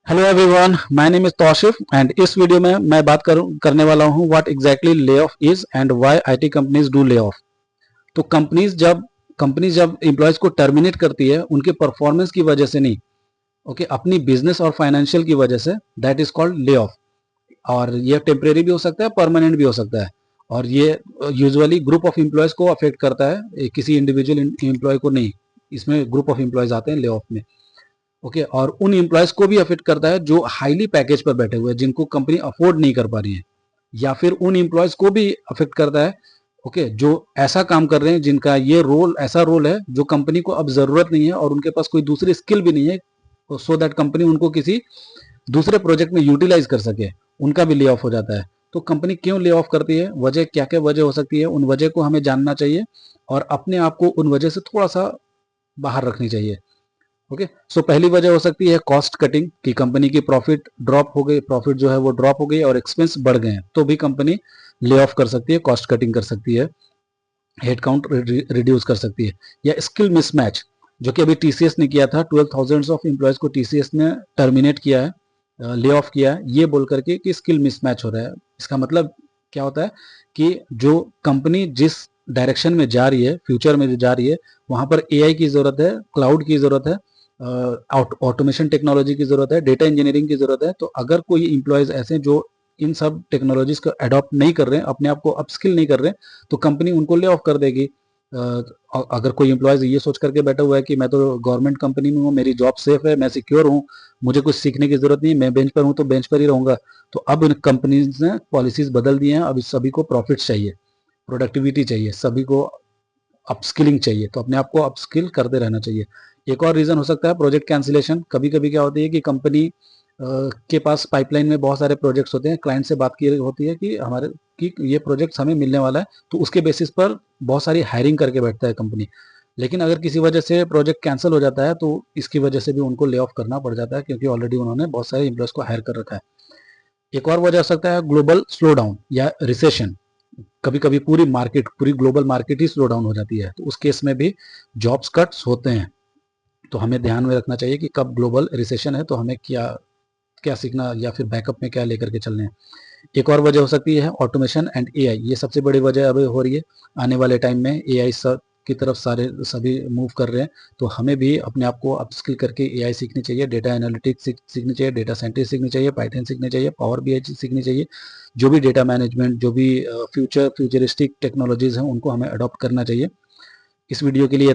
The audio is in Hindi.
Hello everyone, my name is Taushif and इस वीडियो में मैं बात करने वाला हूं what exactly lay off is and why IT companies do lay off. तो कंपनीज जब एम्प्लॉयज को टर्मिनेट करती है उनके परफॉर्मेंस की वजह से नहीं, ओके, अपनी बिजनेस और फाइनेंशियल की वजह से, that is called lay off. और ये टेम्परेरी भी हो सकता है, परमानेंट भी हो सकता है। और ये यूजुअली ग्रुप ऑफ एम्प्लॉयज को अफेक्ट करता है, किसी इंडिविजुअल एम्प्लॉय को नहीं। इसमें ग्रुप ऑफ एम्प्लॉयज आते हैं ले ऑफ में, ओके। और उन एम्प्लॉयज को भी अफेक्ट करता है जो हाईली पैकेज पर बैठे हुए हैं, जिनको कंपनी अफोर्ड नहीं कर पा रही है। या फिर उन एम्प्लॉयज को भी अफेक्ट करता है, ओके, जो ऐसा काम कर रहे हैं जिनका ये रोल ऐसा रोल है जो कंपनी को अब जरूरत नहीं है और उनके पास कोई दूसरी स्किल भी नहीं है, सो दैट कंपनी उनको किसी दूसरे प्रोजेक्ट में यूटिलाइज कर सके। उनका भी ले ऑफ हो जाता है। तो कंपनी क्यों ले ऑफ करती है, वजह क्या क्या वजह हो सकती है, उन वजह को हमें जानना चाहिए और अपने आप को उन वजह से थोड़ा सा बाहर रखनी चाहिए। ओके, सो पहली वजह हो सकती है कॉस्ट कटिंग, कि कंपनी की प्रॉफिट ड्रॉप हो गई, प्रॉफिट जो है वो ड्रॉप हो गई और एक्सपेंस बढ़ गए हैं, तो भी कंपनी ले ऑफ कर सकती है, कॉस्ट कटिंग कर सकती है, हेड काउंट रिड्यूस कर सकती है। या स्किल मिसमैच, जो कि अभी टीसीएस ने किया था, 12,000 ऑफ एम्प्लॉयज को टीसीएस ने टर्मिनेट किया है, ले ऑफ किया है, ये बोल करके कि स्किल मिसमैच हो रहा है। इसका मतलब क्या होता है कि जो कंपनी जिस डायरेक्शन में जा रही है, फ्यूचर में जो जा रही है, वहां पर एआई की जरूरत है, क्लाउड की जरूरत है, ऑटोमेशन टेक्नोलॉजी की जरूरत है, डेटा इंजीनियरिंग की जरूरत है। तो अगर कोई इंप्लॉयज ऐसे जो इन सब टेक्नोलॉजीज को अडॉप्ट नहीं कर रहे हैं, अपने आप को अपस्किल नहीं कर रहे हैं, तो कंपनी उनको ले ऑफ कर देगी। अगर कोई एम्प्लॉयज ये सोच करके बैठा हुआ है कि मैं तो गवर्नमेंट कंपनी में हूँ, मेरी जॉब सेफ है, मैं सिक्योर हूँ, मुझे कुछ सीखने की जरूरत नहीं, मैं बेंच पर हूँ तो बेंच पर ही रहूंगा, तो अब इन कंपनीज ने पॉलिसीज बदल दी हैं। अब सभी को प्रॉफिट चाहिए, प्रोडक्टिविटी चाहिए, सभी को अपस्किलिंग चाहिए, तो अपने आप को अपस्किल करते रहना चाहिए। एक और रीजन हो सकता है प्रोजेक्ट कैंसिलेशन। कभी कभी क्या होती है कि कंपनी के पास पाइपलाइन में बहुत सारे प्रोजेक्ट्स होते हैं, क्लाइंट से बात की होती है कि हमारे कि ये प्रोजेक्ट्स हमें मिलने वाला है, तो उसके बेसिस पर बहुत सारी हायरिंग करके बैठता है कंपनी। लेकिन अगर किसी वजह से प्रोजेक्ट कैंसिल हो जाता है तो इसकी वजह से भी उनको ले ऑफ करना पड़ जाता है, क्योंकि ऑलरेडी उन्होंने बहुत सारे एम्प्लॉयज को हायर कर रखा है। एक और वजह हो सकता है ग्लोबल स्लो डाउन या रिसेशन। कभी कभी पूरी ग्लोबल मार्केट ही स्लो डाउन हो जाती है, तो उस केस में भी जॉब्स कट्स होते हैं। तो हमें ध्यान में रखना चाहिए कि कब ग्लोबल रिसेशन है तो हमें क्या क्या सीखना या फिर बैकअप में क्या लेकर के चलने हैं। एक और वजह हो सकती है ऑटोमेशन एंड एआई। ये सबसे बड़ी वजह अभी हो रही है। आने वाले टाइम में एआई की तरफ सभी मूव कर रहे हैं, तो हमें भी अपने आप को अपस्किल करके एआई सीखनी चाहिए, डेटा एनालिटिक्स सीखनी चाहिए, डेटा साइंटिस्ट सीखनी चाहिए, पाइथन सीखनी चाहिए, पावर बीआई सीखनी चाहिए। जो भी डेटा मैनेजमेंट, जो भी फ्यूचरिस्टिक टेक्नोलॉजीज हैं, उनको हमें अडॉप्ट करना चाहिए। इस वीडियो के लिए